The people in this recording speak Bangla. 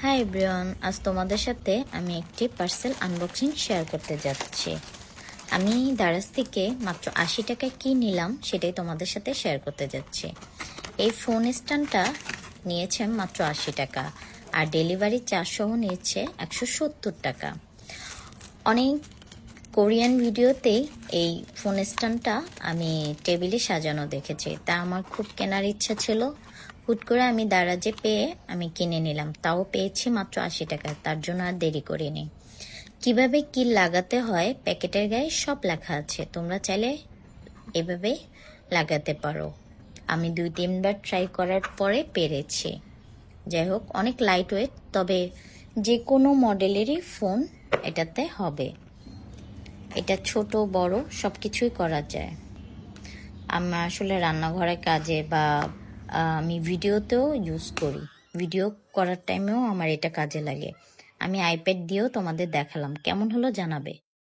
হাই এভরিওয়ান, আজ তোমাদের সাথে আমি একটি পার্সেল আনবক্সিং শেয়ার করতে যাচ্ছি। আমি দারাজ থেকে মাত্র 80 টাকায় কি নিলাম সেটাই তোমাদের সাথে শেয়ার করতে যাচ্ছি। এই ফোন স্ট্যান্ডটা নিয়েছে মাত্র 80 টাকা, আর ডেলিভারি চার্জ সহ নিয়েছে 170 টাকা। অনেক কোরিয়ান ভিডিওতেই এই ফোন স্ট্যান্ডটা আমি টেবিলে সাজানো দেখেছি, তা আমার খুব কেনার ইচ্ছা ছিল। হুট করে আমি দারাজে পেয়ে আমি কিনে নিলাম, তাও পেয়েছি মাত্র 80 টাকা। তার জন্য আর দেরি করিনি। কিভাবে কি লাগাতে হয় প্যাকেটের গায়ে সব লেখা আছে, তোমরা চাইলে এভাবে লাগাতে পারো। আমি 2-3 বার ট্রাই করার পরে পেরেছি। যাই হোক, অনেক লাইট ওয়েট, তবে যে কোনো মডেলেরই ফোন এটাতে হবে। এটা ছোট বড় সব কিছুই করা যায়। আমি আসলে রান্নাঘরে কাজে বা আমি ভিডিওতেও ইউজ করি। ভিডিও করার টাইমেও আমার এটা কাজে লাগে। আমি আইপ্যাড দিয়েও তোমাদের দেখালাম, কেমন হলো জানাবে।